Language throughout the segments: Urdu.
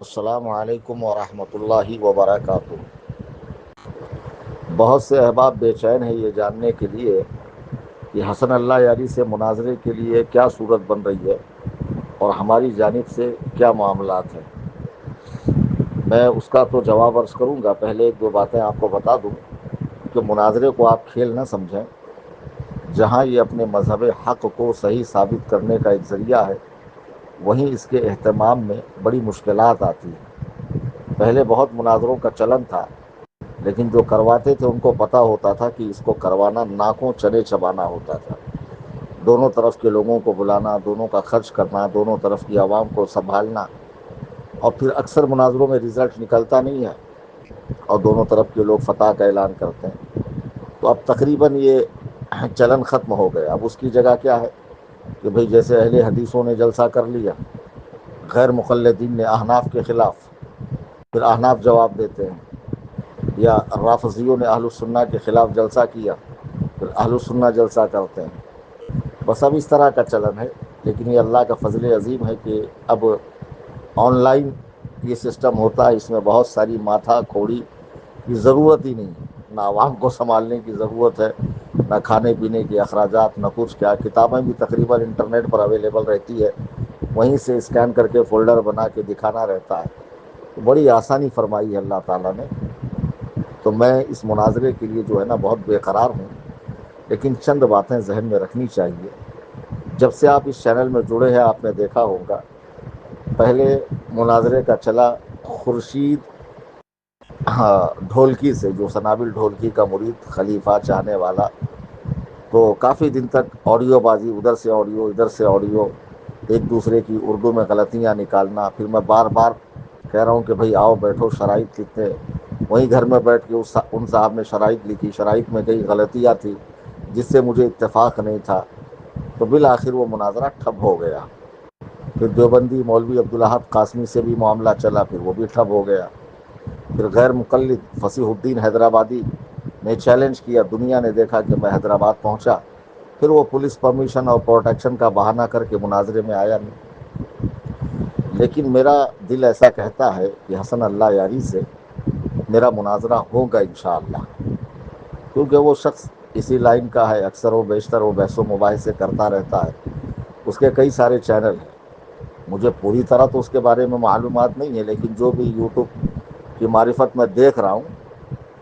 السلام علیکم ورحمۃ اللہ وبرکاتہ۔ بہت سے احباب بے چین ہیں یہ جاننے کے لیے کہ حسن اللہ یاری سے مناظرے کے لیے کیا صورت بن رہی ہے اور ہماری جانب سے کیا معاملات ہیں۔ میں اس کا تو جواب عرض کروں گا، پہلے ایک دو باتیں آپ کو بتا دوں کہ مناظرے کو آپ کھیل نہ سمجھیں۔ جہاں یہ اپنے مذہب حق کو صحیح ثابت کرنے کا ایک ذریعہ ہے، وہیں اس کے اہتمام میں بڑی مشکلات آتی ہیں۔ پہلے بہت مناظروں کا چلن تھا، لیکن جو کرواتے تھے ان کو پتہ ہوتا تھا کہ اس کو کروانا ناکوں چنے چبانا ہوتا تھا۔ دونوں طرف کے لوگوں کو بلانا، دونوں کا خرچ کرنا، دونوں طرف کی عوام کو سنبھالنا، اور پھر اکثر مناظروں میں رزلٹ نکلتا نہیں ہے اور دونوں طرف کے لوگ فتح کا اعلان کرتے ہیں۔ تو اب تقریباً یہ چلن ختم ہو گیا۔ اب اس کی جگہ کیا ہے کہ بھئی جیسے اہل حدیثوں نے جلسہ کر لیا، غیر مقلدین نے احناف کے خلاف، پھر احناف جواب دیتے ہیں، یا رافضیوں نے اہل السنہ کے خلاف جلسہ کیا، پھر اہل السنہ جلسہ کرتے ہیں۔ بس اب اس طرح کا چلن ہے، لیکن یہ اللہ کا فضل عظیم ہے کہ اب آن لائن یہ سسٹم ہوتا ہے۔ اس میں بہت ساری ماتھا کوڑی کی ضرورت ہی نہیں ہے، نہ عوام کو سنبھالنے کی ضرورت ہے، نہ کھانے پینے کے اخراجات، نہ کچھ کیا۔ کتابیں بھی تقریباً انٹرنیٹ پر اویلیبل رہتی ہے، وہیں سے اسکین کر کے فولڈر بنا کے دکھانا رہتا ہے۔ تو بڑی آسانی فرمائی ہے اللہ تعالیٰ نے۔ تو میں اس مناظرے کے لیے جو ہے نا بہت بے قرار ہوں، لیکن چند باتیں ذہن میں رکھنی چاہیے۔ جب سے آپ اس چینل میں جڑے ہیں، آپ نے دیکھا ہوگا پہلے مناظرے کا چلا خورشید ڈھولکی سے، جو سنابل ڈھولکی کا مرید، خلیفہ چاہنے والا، تو کافی دن تک آڈیو بازی، ادھر سے آڈیو ادھر سے آڈیو، ایک دوسرے کی اردو میں غلطیاں نکالنا۔ پھر میں بار بار کہہ رہا ہوں کہ بھئی آؤ بیٹھو، شرائط لکھتے، وہیں گھر میں بیٹھ کے ان صاحب نے شرائط لکھی، شرائط میں کئی غلطیاں تھیں جس سے مجھے اتفاق نہیں تھا، تو بالآخر وہ مناظرہ ٹھپ ہو گیا۔ پھر دیوبندی مولوی عبدالاحد قاسمی سے بھی معاملہ چلا، پھر وہ بھی ٹھپ ہو گیا۔ پھر غیر مقلد فصیح الدین حیدرآبادی نے چیلنج کیا، دنیا نے دیکھا کہ میں حیدرآباد پہنچا، پھر وہ پولیس پرمیشن اور پروٹیکشن کا بہانہ کر کے مناظرے میں آیا نہیں۔ لیکن میرا دل ایسا کہتا ہے کہ حسن اللہ یاری سے میرا مناظرہ ہوگا انشاءاللہ، کیونکہ وہ شخص اسی لائن کا ہے، اکثر و بیشتر وہ بحث و مباحثے کرتا رہتا ہے، اس کے کئی سارے چینل ہیں۔ مجھے پوری طرح تو اس کے بارے میں معلومات نہیں ہے، لیکن جو بھی یوٹیوب کی معرفت میں دیکھ رہا ہوں،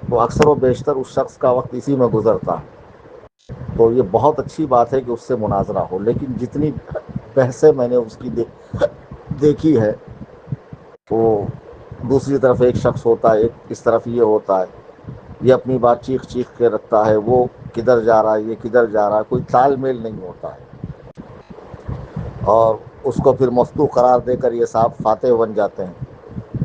تو اکثر و بیشتر اس شخص کا وقت اسی میں گزرتا ہے۔ تو یہ بہت اچھی بات ہے کہ اس سے مناظرہ ہو، لیکن جتنی بحثیں میں نے اس کی دیکھی ہے، وہ دوسری طرف ایک شخص ہوتا ہے، ایک اس طرف یہ ہوتا ہے، یہ اپنی بات چیخ چیخ کے رکھتا ہے، وہ کدھر جا رہا ہے، یہ کدھر جا رہا ہے، کوئی تال میل نہیں ہوتا ہے، اور اس کو پھر مفتو قرار دے کر یہ صاحب فاتح بن جاتے ہیں۔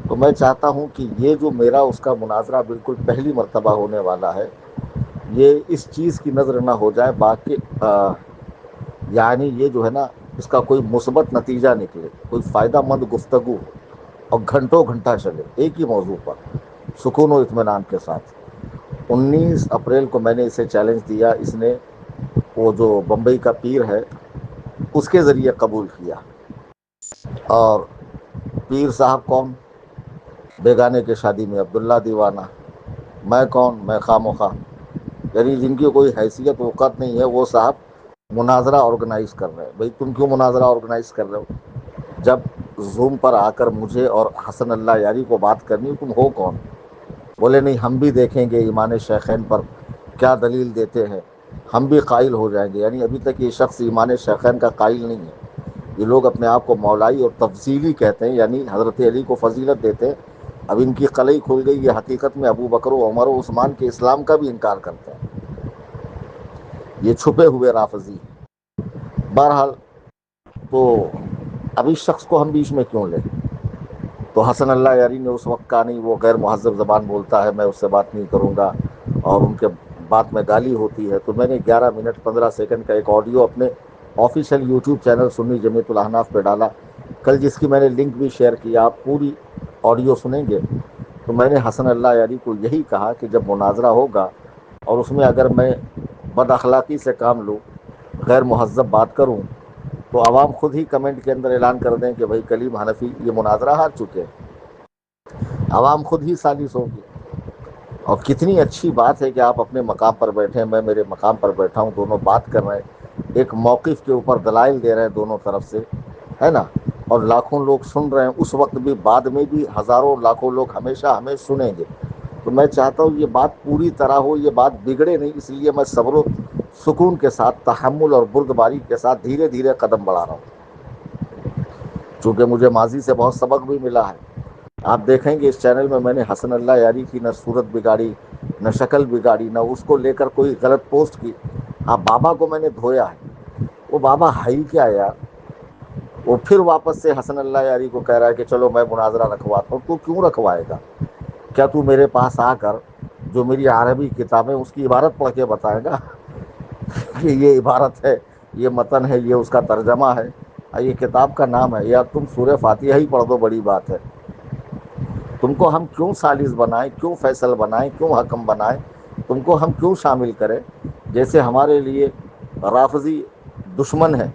تو میں چاہتا ہوں کہ یہ جو میرا اس کا مناظرہ بالکل پہلی مرتبہ ہونے والا ہے، یہ اس چیز کی نظر نہ ہو جائے، باقی یعنی یہ جو ہے نا، اس کا کوئی مثبت نتیجہ نکلے، کوئی فائدہ مند گفتگو ہو، اور گھنٹوں گھنٹہ چلے ایک ہی موضوع پر، سکون و اطمینان کے ساتھ۔ 19 اپریل کو میں نے اسے چیلنج دیا، اس نے وہ جو بمبئی کا پیر ہے اس کے ذریعے قبول کیا۔ اور پیر صاحب کون؟ بیگانے کے شادی میں عبداللہ دیوانہ۔ میں کون؟ میں خواہ مخواہ، یعنی جن کی کوئی حیثیت وقت نہیں ہے، وہ صاحب مناظرہ آرگنائز کر رہے ہیں۔ بھئی تم کیوں مناظرہ آرگنائز کر رہے ہو؟ جب زوم پر آ کر مجھے اور حسن اللہ یاری کو بات کرنی، تم ہو کون؟ بولے نہیں، ہم بھی دیکھیں گے ایمان شیخین پر کیا دلیل دیتے ہیں، ہم بھی قائل ہو جائیں گے۔ یعنی ابھی تک یہ شخص ایمان شیخین کا قائل نہیں ہے۔ یہ لوگ اپنے آپ کو مولائی اور تفضیلی کہتے ہیں، یعنی حضرت علی کو فضیلت دیتے ہیں۔ اب ان کی قلعی کھل گئی، یہ حقیقت میں ابو بکر و عمر و عثمان کے اسلام کا بھی انکار کرتے ہیں۔ یہ چھپے ہوئے رافضی ہیں۔ بہرحال تو اب اس شخص کو ہم بیچ میں کیوں لیں؟ تو حسن اللہ یاری نے اس وقت کہا نہیں، وہ غیر مہذب زبان بولتا ہے، میں اس سے بات نہیں کروں گا، اور ان کے بات میں گالی ہوتی ہے۔ تو میں نے 11 منٹ 15 سیکنڈ کا ایک آڈیو اپنے آفیشیل یوٹیوب چینل سنی جمیعت الاحناف پہ ڈالا کل، جس کی میں نے لنک بھی شیئر کیا۔ آپ پوری آڈیو سنیں گے تو میں نے حسن اللہ یاری کو یہی کہا کہ جب مناظرہ ہوگا اور اس میں اگر میں بد اخلاقی سے کام لوں، غیر مہذب بات کروں، تو عوام خود ہی کمنٹ کے اندر اعلان کر دیں کہ بھائی کلیم حنفی یہ مناظرہ ہار چکے ہیں۔ عوام خود ہی سالس ہوگی. اور کتنی اچھی بات ہے کہ آپ اپنے مقام پر بیٹھے ہیں, میں میرے مقام پر بیٹھا ہوں, دونوں بات کر رہے ہیں, ایک موقف کے اوپر دلائل دے رہے ہیں دونوں طرف سے, ہے نا, اور لاکھوں لوگ سن رہے ہیں, اس وقت بھی, بعد میں بھی ہزاروں لاکھوں لوگ ہمیشہ ہمیں سنیں گے. تو میں چاہتا ہوں یہ بات پوری طرح ہو, یہ بات بگڑے نہیں, اس لیے میں صبر و سکون کے ساتھ, تحمل اور بردباری کے ساتھ دھیرے دھیرے قدم بڑھا رہا ہوں, چونکہ مجھے ماضی سے بہت سبق بھی ملا ہے. آپ دیکھیں گے اس چینل میں نے حسن اللہ یاری کی نہ صورت بگاڑی, نہ شکل بگاڑی, نہ اس کو لے کر کوئی غلط پوسٹ کی. ہاں, بابا کو میں نے دھویا ہے, وہ بابا ہے ہی کیا یار. وہ پھر واپس سے حسن اللہ یاری کو کہہ رہا ہے کہ چلو میں مناظرہ رکھواتا ہوں. تو کیوں رکھوائے گا؟ کیا تو میرے پاس آ کر جو میری عربی کتابیں اس کی عبارت پڑھ کے بتائے گا کہ یہ عبارت ہے, یہ متن ہے, یہ اس کا ترجمہ ہے, یہ کتاب کا نام ہے؟ یا تم سورہ فاتحہ ہی پڑھ دو, بڑی بات ہے. تم کو ہم کیوں سالس بنائیں, کیوں فیصل بنائیں, کیوں حکم بنائیں, تم کو ہم کیوں شامل کریں؟ جیسے ہمارے لیے رافضی دشمن ہے,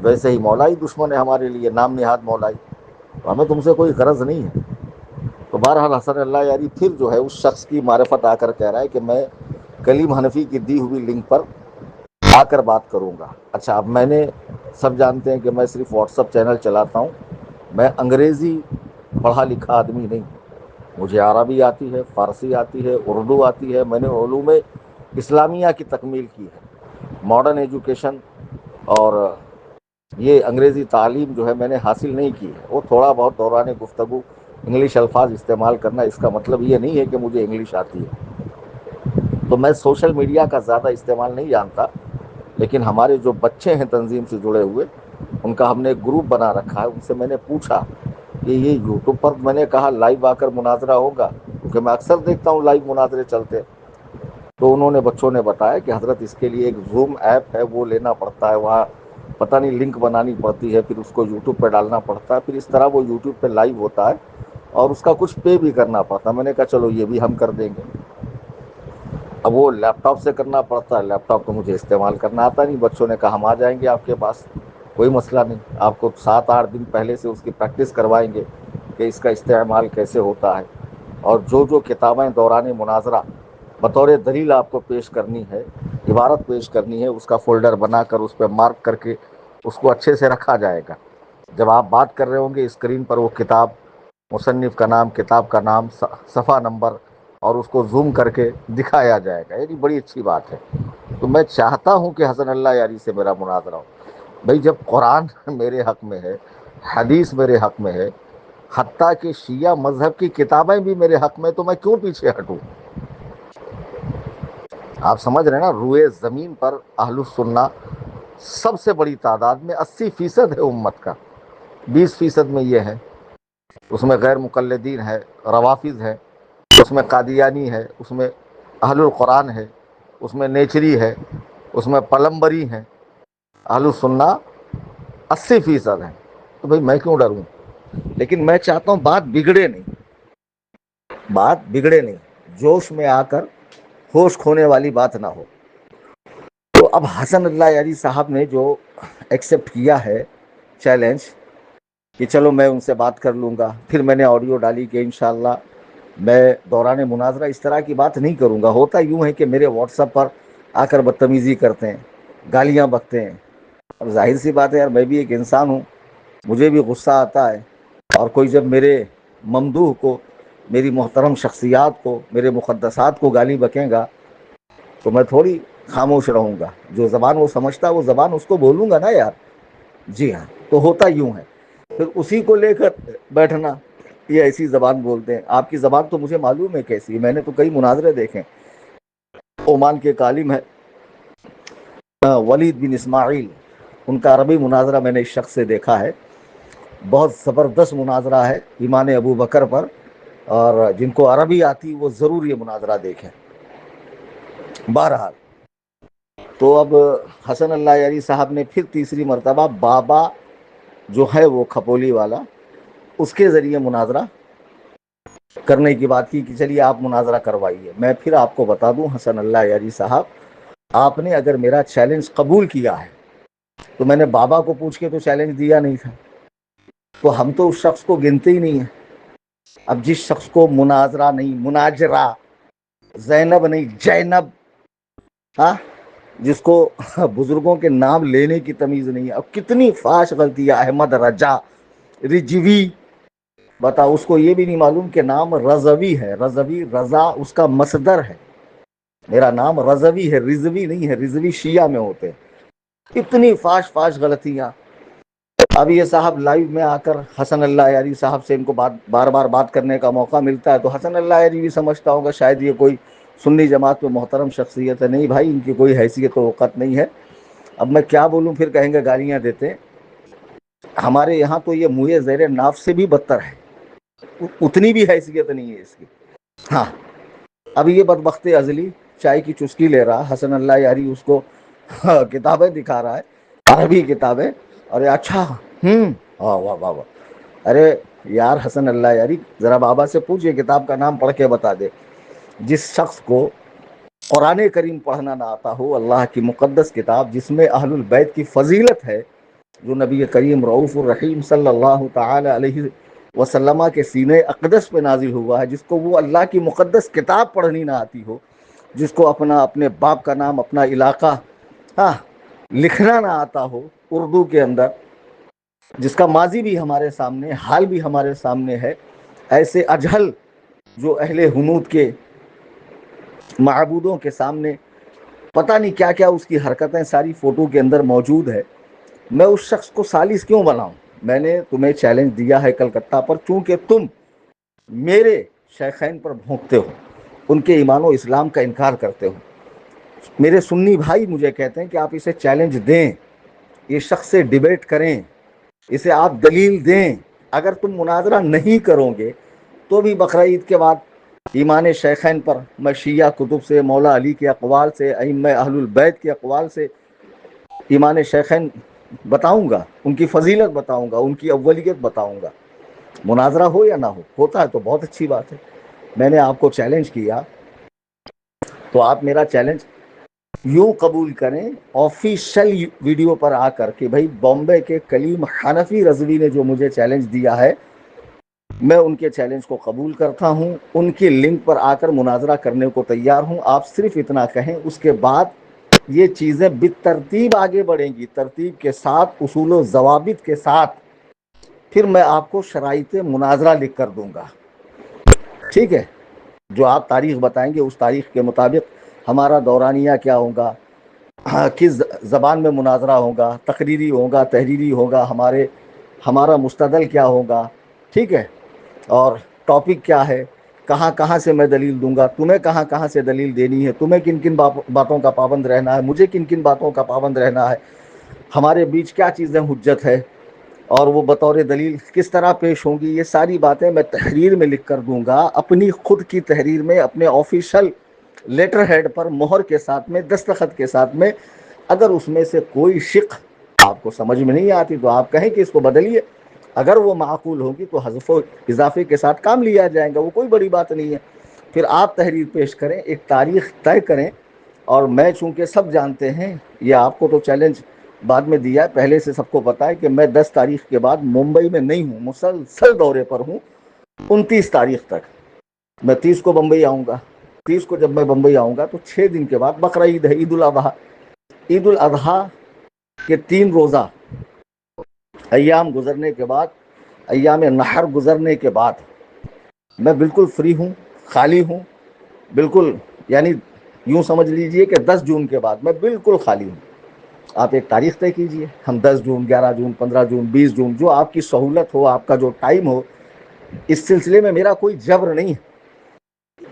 ویسے ہی مولائی دشمن ہے ہمارے لیے, نام نہاد مولائی. تو ہمیں تم سے کوئی غرض نہیں ہے. تو بہرحال حسن اللہ یاری پھر جو ہے اس شخص کی معرفت آ کر کہہ رہا ہے کہ میں کلیم حنفی کی دی ہوئی لنک پر آ کر بات کروں گا. اچھا, اب میں نے, سب جانتے ہیں کہ میں صرف واٹس ایپ چینل چلاتا ہوں, میں انگریزی پڑھا لکھا آدمی نہیں. مجھے عربی آتی ہے, فارسی آتی ہے, اردو آتی ہے, میں نے علوم اسلامیہ کی تکمیل کی ہے. ماڈرن ایجوکیشن اور یہ انگریزی تعلیم جو ہے میں نے حاصل نہیں کی ہے. وہ تھوڑا بہت دوران گفتگو انگلش الفاظ استعمال کرنا, اس کا مطلب یہ نہیں ہے کہ مجھے انگلش آتی ہے. تو میں سوشل میڈیا کا زیادہ استعمال نہیں جانتا, لیکن ہمارے جو بچے ہیں تنظیم سے جڑے ہوئے, ان کا ہم نے ایک گروپ بنا رکھا ہے. ان سے میں نے پوچھا کہ یہ یوٹیوب پر, میں نے کہا لائیو آ کر مناظرہ ہوگا, کیونکہ میں اکثر دیکھتا ہوں لائیو مناظرے چلتے. تو انہوں نے, بچوں نے بتایا کہ حضرت اس کے لیے ایک زوم ایپ ہے, وہ لینا پڑتا ہے, وہاں پتہ نہیں لنک بنانی پڑتی ہے, پھر اس کو یوٹیوب پہ ڈالنا پڑتا ہے, پھر اس طرح وہ یوٹیوب پہ لائیو ہوتا ہے, اور اس کا کچھ پے بھی کرنا پڑتا ہے. میں نے کہا چلو یہ بھی ہم کر دیں گے. اب وہ لیپ ٹاپ سے کرنا پڑتا ہے, لیپ ٹاپ کو مجھے استعمال کرنا آتا نہیں. بچوں نے کہا ہم آ جائیں گے آپ کے پاس, کوئی مسئلہ نہیں, آپ کو 7-8 دن پہلے سے اس کی پریکٹس کروائیں گے کہ اس کا استعمال کیسے ہوتا ہے. اور جو جو کتابیں دوران مناظرہ بطور دلیل آپ کو پیش کرنی ہے, عبارت پیش کرنی ہے, اس کا فولڈر بنا کر اس پہ مارک کر کے اس کو اچھے سے رکھا جائے گا. جب آپ بات کر رہے ہوں گے اسکرین پر وہ کتاب, مصنف کا نام, کتاب کا نام, صفحہ نمبر, اور اس کو زوم کر کے دکھایا جائے گا. یہ بڑی اچھی بات ہے. تو میں چاہتا ہوں کہ حسن اللہ یاری سے میرا مناظرہ ہو. بھائی جب قرآن میرے حق میں ہے, حدیث میرے حق میں ہے, حتیٰ کہ شیعہ مذہب کی کتابیں بھی میرے حق میں, تو میں کیوں پیچھے ہٹوں؟ آپ سمجھ رہے ہیں نا, روئے زمین پر اہل السنہ سب سے بڑی تعداد میں 80% ہے امت کا, 20% میں یہ ہے, اس میں غیر مقلدین ہے, روافظ ہے, اس میں قادیانی ہے, اس میں اہل القرآن ہے, اس میں نیچری ہے, اس میں پلمبری ہے. اہل السنہ 80% ہیں. تو بھائی میں کیوں ڈروں؟ لیکن میں چاہتا ہوں بات بگڑے نہیں, بات بگڑے نہیں, جوش میں آ کر ہوش کھونے والی بات نہ ہو. تو اب حسن اللہ یاری صاحب نے جو ایکسیپٹ کیا ہے چیلنج کہ چلو میں ان سے بات کر لوں گا, پھر میں نے آڈیو ڈالی کہ انشاءاللہ میں دوران مناظرہ اس طرح کی بات نہیں کروں گا. ہوتا یوں ہے کہ میرے واٹس ایپ پر آ کر بدتمیزی کرتے ہیں, گالیاں بکتے ہیں. اب ظاہر سی بات ہے یار, میں بھی ایک انسان ہوں, مجھے بھی غصہ آتا ہے. اور کوئی جب میرے ممدوح کو, میری محترم شخصیات کو, میرے مقدسات کو گالی بکیں گا, تو میں تھوڑی خاموش رہوں گا. جو زبان وہ سمجھتا وہ زبان اس کو بولوں گا نا یار. جی ہاں, تو ہوتا یوں ہے, پھر اسی کو لے کر بیٹھنا, یہ ایسی زبان بولتے ہیں. آپ کی زبان تو مجھے معلوم ہے کیسی ہے, میں نے تو کئی مناظرے دیکھے. عمان کے ایک عالم ہے ولید بن اسماعیل, ان کا عربی مناظرہ میں نے اس شخص سے دیکھا ہے, بہت زبردست مناظرہ ہے ایمان ابو بکر پر. اور جن کو عربی آتی وہ ضرور یہ مناظرہ دیکھیں. بہرحال تو اب حسن اللہ یاری صاحب نے پھر تیسری مرتبہ بابا جو ہے وہ کھپولی والا, اس کے ذریعے مناظرہ کرنے کی بات کی کہ چلیے آپ مناظرہ کروائیے. میں پھر آپ کو بتا دوں حسن اللہ یاری صاحب, آپ نے اگر میرا چیلنج قبول کیا ہے, تو میں نے بابا کو پوچھ کے تو چیلنج دیا نہیں تھا, تو ہم تو اس شخص کو گنتے ہی نہیں ہیں. اب جس شخص کو مناظرہ نہیں، مناجرہ، زینب نہیں جینب، ہاں، جس کو بزرگوں کے نام لینے کی تمیز نہیں ہے، اب کتنی فاش غلطی ہے، احمد رجا، رجوی، بتاؤ اس کو یہ بھی نہیں معلوم کہ نام رضوی ہے، رضوی رضا اس کا مصدر ہے، میرا نام رضوی ہے، رضوی نہیں ہے، رضوی شیعہ میں ہوتے ہیں، اتنی فاش فاش غلطیاں۔ اب یہ صاحب لائیو میں آ کر حسن اللہ یاری صاحب سے ان کو بار بار بات کرنے کا موقع ملتا ہے تو حسن اللہ یاری بھی سمجھتا ہوگا شاید یہ کوئی سنی جماعت میں محترم شخصیت ہے، نہیں بھائی، ان کی کوئی حیثیت و وقت نہیں ہے۔ اب میں کیا بولوں، پھر کہیں گے گالیاں دیتے۔ ہمارے یہاں تو یہ منہ زیر ناف سے بھی بدتر ہے، اتنی بھی حیثیت نہیں ہے اس کی۔ ہاں، اب یہ بدبخت ازلی چائے کی چسکی لے رہا، حسن اللہ یاری اس کو کتابیں دکھا رہا ہے، عربی کتابیں، اور اچھا واہ واہ واہ واہ، ارے یار حسن اللہ یاری ذرا بابا سے پوچھئے کتاب کا نام پڑھ کے بتا دے۔ جس شخص کو قرآن کریم پڑھنا نہ آتا ہو، اللہ کی مقدس کتاب جس میں اہل البیت کی فضیلت ہے، جو نبی کریم رؤوف الرحیم صلی اللہ تعالی علیہ وسلم کے سینے اقدس پہ نازل ہوا ہے، جس کو وہ اللہ کی مقدس کتاب پڑھنی نہ آتی ہو، جس کو اپنے باپ کا نام، اپنا علاقہ ہاں لکھنا نہ آتا ہو اردو کے اندر، جس کا ماضی بھی ہمارے سامنے، حال بھی ہمارے سامنے ہے، ایسے اجہل جو اہل ہنود کے معبودوں کے سامنے پتہ نہیں کیا کیا اس کی حرکتیں ساری فوٹو کے اندر موجود ہے، میں اس شخص کو سالس کیوں بناؤں؟ میں نے تمہیں چیلنج دیا ہے کلکتہ پر، چونکہ تم میرے شیخین پر بھونکتے ہو، ان کے ایمان و اسلام کا انکار کرتے ہو۔ میرے سنی بھائی مجھے کہتے ہیں کہ آپ اسے چیلنج دیں، یہ شخص سے ڈیبیٹ کریں، اسے آپ دلیل دیں۔ اگر تم مناظرہ نہیں کرو گے تو بھی بقرعید کے بعد ایمان شیخین پر میں شیعہ کتب سے، مولا علی کے اقوال سے، ائمہ اہل البیت کے اقوال سے ایمان شیخین بتاؤں گا، ان کی فضیلت بتاؤں گا، ان کی اولیت بتاؤں گا۔ مناظرہ ہو یا نہ ہو، ہوتا ہے تو بہت اچھی بات ہے۔ میں نے آپ کو چیلنج کیا تو آپ میرا چیلنج یوں قبول کریں آفیشل ویڈیو پر آ کر کہ بھائی بامبے کے کلیم حنفی رضوی نے جو مجھے چیلنج دیا ہے، میں ان کے چیلنج کو قبول کرتا ہوں، ان کی لنک پر آ کر مناظرہ کرنے کو تیار ہوں۔ آپ صرف اتنا کہیں، اس کے بعد یہ چیزیں بالترتیب آگے بڑھیں گی، ترتیب کے ساتھ، اصول و ضوابط کے ساتھ، پھر میں آپ کو شرائط مناظرہ لکھ کر دوں گا، ٹھیک ہے؟ جو آپ تاریخ بتائیں گے اس تاریخ کے مطابق ہمارا دورانیہ کیا ہوگا، کس زبان میں مناظرہ ہوگا، تقریری ہوگا، تحریری ہوگا، ہمارا مستدل کیا ہوگا، ٹھیک ہے؟ اور ٹاپک کیا ہے، کہاں کہاں سے میں دلیل دوں گا، تمہیں کہاں کہاں سے دلیل دینی ہے، تمہیں کن کن باتوں کا پابند رہنا ہے، مجھے کن کن باتوں کا پابند رہنا ہے، ہمارے بیچ کیا چیزیں حجت ہے، اور وہ بطور دلیل کس طرح پیش ہوں گی، یہ ساری باتیں میں تحریر میں لکھ کر دوں گا، اپنی خود کی تحریر میں، اپنے آفیشل لیٹر ہیڈ پر مہر کے ساتھ میں، دستخط کے ساتھ میں۔ اگر اس میں سے کوئی شق آپ کو سمجھ میں نہیں آتی تو آپ کہیں کہ اس کو بدلیے، اگر وہ معقول ہوگی تو حذف و اضافے کے ساتھ کام لیا جائے گا، وہ کوئی بڑی بات نہیں ہے۔ پھر آپ تحریر پیش کریں، ایک تاریخ طے کریں، اور میں چونکہ سب جانتے ہیں، یہ آپ کو تو چیلنج بعد میں دیا ہے، پہلے سے سب کو پتا ہے کہ میں 10 تاریخ کے بعد ممبئی میں نہیں ہوں، مسلسل دورے پر ہوں 29 تاریخ تک۔ میں 30 کو بمبئی آؤں گا، 30 کو جب میں بمبئی آؤں گا تو 6 دن کے بعد بقرعید ہے، عید الاضحیٰ۔ عید الاضحیٰ کے 3 روزہ ایام گزرنے کے بعد، ایام نحر گزرنے کے بعد میں بالکل فری ہوں، خالی ہوں، بالکل، یعنی یوں سمجھ لیجئے کہ 10 جون کے بعد میں بالکل خالی ہوں۔ آپ ایک تاریخ طے کیجئے، ہم 10 جون، 11 جون، 15 جون، 20 جون، جو آپ کی سہولت ہو، آپ کا جو ٹائم ہو، اس سلسلے میں میرا کوئی جبر نہیں ہے،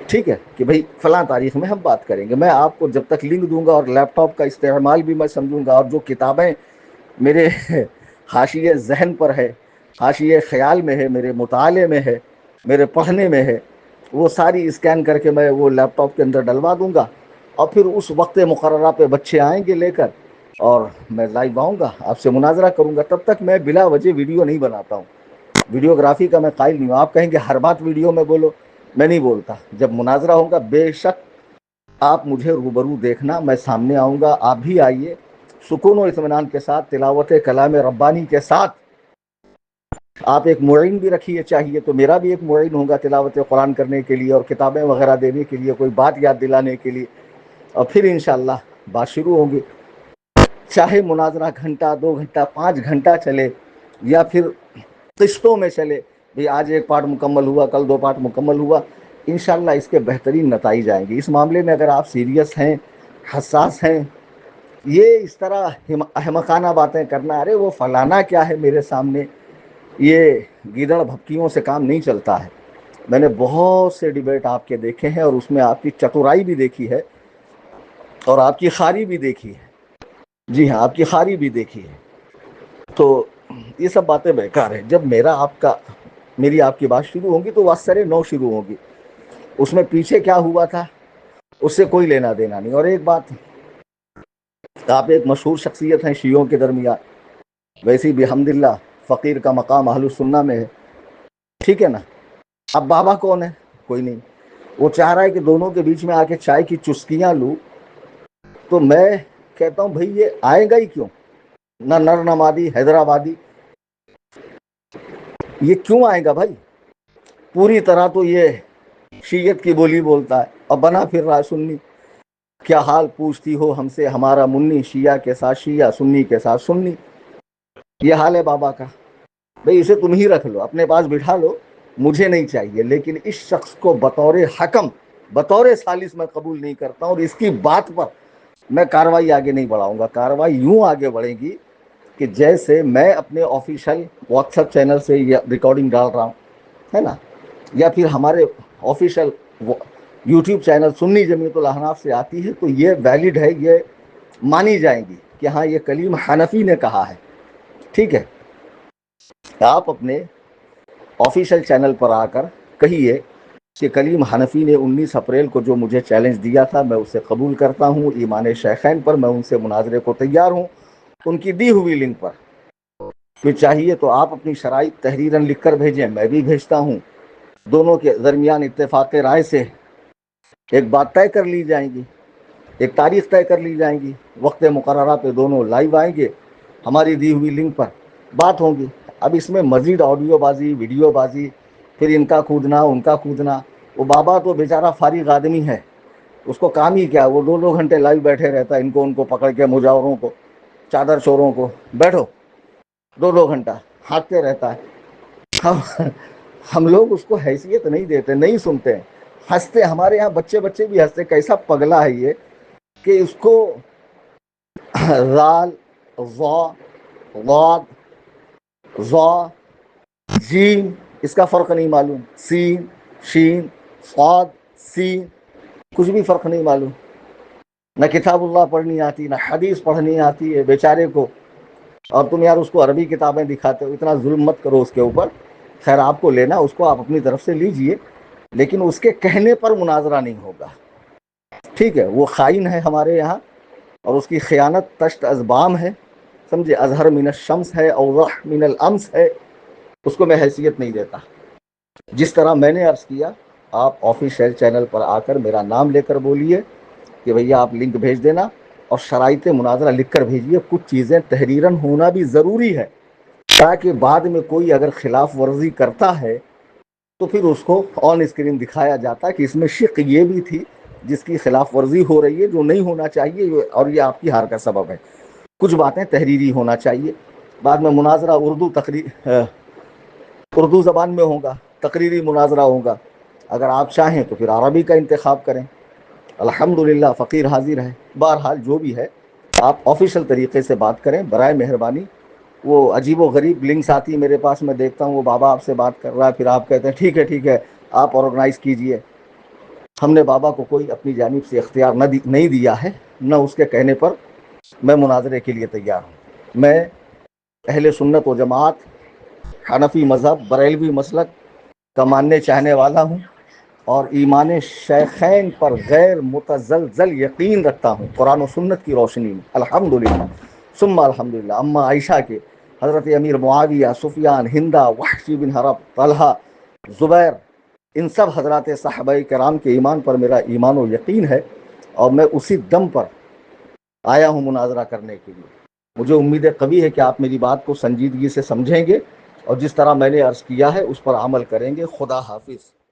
ٹھیک ہے؟ کہ بھئی فلاں تاریخ میں ہم بات کریں گے۔ میں آپ کو جب تک لنک دوں گا، اور لیپ ٹاپ کا استعمال بھی میں سمجھوں گا، اور جو کتابیں میرے حاشیے ذہن پر ہے، حاشیے خیال میں ہے، میرے مطالعے میں ہے، میرے پڑھنے میں ہے، وہ ساری اسکین کر کے میں وہ لیپ ٹاپ کے اندر ڈلوا دوں گا، اور پھر اس وقت مقررہ پہ بچے آئیں گے لے کر، اور میں لائیو آؤں گا، آپ سے مناظرہ کروں گا۔ تب تک میں بلا وجہ ویڈیو نہیں بناتا ہوں، ویڈیوگرافی کا میں قائل نہیں ہوں۔ آپ کہیں کہ ہر بات ویڈیو میں بولو، میں نہیں بولتا۔ جب مناظرہ ہوگا بے شک آپ مجھے روبرو دیکھنا، میں سامنے آؤں گا، آپ بھی آئیے، سکون و اطمینان کے ساتھ، تلاوت کلام ربانی کے ساتھ آپ ایک معین بھی رکھیے چاہیے تو میرا بھی ایک معین ہوگا تلاوت قرآن کرنے کے لیے اور کتابیں وغیرہ دینے کے لیے، کوئی بات یاد دلانے کے لیے، اور پھر انشاءاللہ بات شروع ہوگی۔ چاہے مناظرہ گھنٹہ 2 گھنٹہ 5 گھنٹہ چلے یا پھر قسطوں میں چلے، بھی آج ایک پارٹ مکمل ہوا، کل 2 پارٹ مکمل ہوا، انشاءاللہ اس کے بہترین نتائج آئیں گے۔ اس معاملے میں اگر آپ سیریس ہیں، حساس ہیں، یہ اس طرح احمقانہ باتیں کرنا، ارے وہ فلانا کیا ہے میرے سامنے، یہ گیدڑ بھپکیوں سے کام نہیں چلتا ہے۔ میں نے بہت سے ڈیبیٹ آپ کے دیکھے ہیں اور اس میں آپ کی چترائی بھی دیکھی ہے اور آپ کی خاری بھی دیکھی ہے، جی ہاں آپ کی خاری بھی دیکھی ہے۔ تو یہ سب باتیں بیکار ہیں۔ جب میری آپ کی بات شروع ہوگی تو وہ سرے نو شروع ہوگی، اس میں پیچھے کیا ہوا تھا اس سے کوئی لینا دینا نہیں۔ اور ایک بات، آپ ایک مشہور شخصیت ہیں شیعوں کے درمیان، ویسی بحمد اللہ فقیر کا مقام اہل السنہ میں ہے، ٹھیک ہے نا۔ اب بابا کون ہے؟ کوئی نہیں۔ وہ چاہ رہا ہے کہ دونوں کے بیچ میں آ کے چائے کی چسکیاں لوں، تو میں کہتا ہوں بھائی یہ آئے گا ہی کیوں؟ نہ نر نمادی حیدرآبادی، یہ کیوں آئے گا بھائی؟ پوری طرح تو یہ شیعت کی بولی بولتا ہے اور بنا پھر رہا سنی۔ کیا حال پوچھتی ہو ہم سے ہمارا منی، شیعہ کے ساتھ شیعہ، سنی کے ساتھ سنی، یہ حال ہے بابا کا۔ بھئی اسے تم ہی رکھ لو، اپنے پاس بٹھا لو، مجھے نہیں چاہیے، لیکن اس شخص کو بطور حکم، بطور ثالث میں قبول نہیں کرتا ہوں، اور اس کی بات پر میں کاروائی آگے نہیں بڑھاؤں گا۔ کاروائی یوں آگے بڑھے گی کہ جیسے میں اپنے آفیشیل واٹس ایپ چینل سے یہ ریکارڈنگ ڈال رہا ہوں، ہے نا، یا پھر ہمارے آفیشیل یوٹیوب چینل سنی جمیعت الاحناف سے آتی ہے، تو یہ ویلڈ ہے، یہ مانی جائیں گی کہ ہاں یہ کلیم حنفی نے کہا ہے، ٹھیک ہے۔ آپ اپنے آفیشیل چینل پر آ کر کہیے کہ کلیم حنفی نے 19 اپریل کو جو مجھے چیلنج دیا تھا میں اسے قبول کرتا ہوں، ایمان شیخین پر میں ان سے مناظرے کو تیار ہوں، ان کی دی ہوئی لنک پر۔ پھر چاہیے تو آپ اپنی شرائط تحریراً لکھ کر بھیجیں، میں بھی بھیجتا ہوں، دونوں کے درمیان اتفاق رائے سے ایک بات طے کر لی جائیں گی، ایک تاریخ طے کر لی جائیں گی، وقت مقررہ پہ دونوں لائیو آئیں گے، ہماری دی ہوئی لنک پر بات ہوگی۔ اب اس میں مزید آڈیو بازی، ویڈیو بازی، پھر ان کا کودنا ان کا کودنا، وہ بابا تو بیچارہ فارغ آدمی ہے، اس کو کام ہی کیا، وہ 2 گھنٹے لائیو بیٹھے رہتا ہے، ان کو پکڑ کے مجاوروں کو، چادر چوروں کو، بیٹھو 2 گھنٹہ ہانکتے رہتا ہے۔ ہم لوگ اس کو حیثیت نہیں دیتے، نہیں سنتے ہیں، ہنستے، ہمارے یہاں بچے بھی ہنستے، کیسا پگلا ہے یہ کہ اس کو رال، ضا، ضاد، ضا، جیم، اس کا فرق نہیں معلوم، سین، شین، صاد، سین، کچھ بھی فرق نہیں معلوم، نہ کتاب اللہ پڑھنی آتی، نہ حدیث پڑھنی آتی ہے بیچارے کو، اور تم یار اس کو عربی کتابیں دکھاتے ہو، اتنا ظلم مت کرو اس کے اوپر۔ خیر آپ کو لینا، اس کو آپ اپنی طرف سے لیجئے، لیکن اس کے کہنے پر مناظرہ نہیں ہوگا، ٹھیک ہے۔ وہ خائن ہے ہمارے یہاں، اور اس کی خیانت تشت از بام ہے، سمجھے، اظہر من الشمس ہے، اوضح من الامس ہے، اس کو میں حیثیت نہیں دیتا۔ جس طرح میں نے عرض کیا، آپ آفیشیل چینل پر آ کر میرا نام لے کر بولیے کہ بھیا آپ لنک بھیج دینا، اور شرائط مناظرہ لکھ کر بھیجیے، کچھ چیزیں تحریراً ہونا بھی ضروری ہے، تاکہ بعد میں کوئی اگر خلاف ورزی کرتا ہے تو پھر اس کو آن اسکرین دکھایا جاتا ہے کہ اس میں شق یہ بھی تھی جس کی خلاف ورزی ہو رہی ہے، جو نہیں ہونا چاہیے، اور یہ آپ کی ہار کا سبب ہے۔ کچھ باتیں تحریری ہونا چاہیے۔ بعد میں مناظرہ اردو زبان میں ہوگا، تقریری مناظرہ ہوگا، اگر آپ چاہیں تو پھر عربی کا انتخاب کریں، الحمدللہ فقیر حاضر ہے۔ بہرحال جو بھی ہے، آپ آفیشیل طریقے سے بات کریں برائے مہربانی۔ وہ عجیب و غریب لنکس آتی ہے میرے پاس، میں دیکھتا ہوں وہ بابا آپ سے بات کر رہا ہے، پھر آپ کہتے ہیں ٹھیک ہے ٹھیک ہے آپ آرگنائز کیجئے۔ ہم نے بابا کو کوئی اپنی جانب سے اختیار نہیں دیا ہے، نہ اس کے کہنے پر میں مناظرے کے لیے تیار ہوں۔ میں اہل سنت و جماعت، حنفی مذہب، بریلوی مسلک کا ماننے چاہنے والا ہوں، اور ایمان شیخین پر غیر متزلزل یقین رکھتا ہوں قرآن و سنت کی روشنی میں، الحمدللہ ثم الحمدللہ۔ اما عائشہ کے، حضرت امیر معاویہ، سفیان، ہندا، وحشی بن حرب، طلحہ، زبیر، ان سب حضرات صحابہ کرام کے ایمان پر میرا ایمان و یقین ہے، اور میں اسی دم پر آیا ہوں مناظرہ کرنے کے لیے۔ مجھے امید قوی ہے کہ آپ میری بات کو سنجیدگی سے سمجھیں گے اور جس طرح میں نے عرض کیا ہے اس پر عمل کریں گے. خدا حافظ.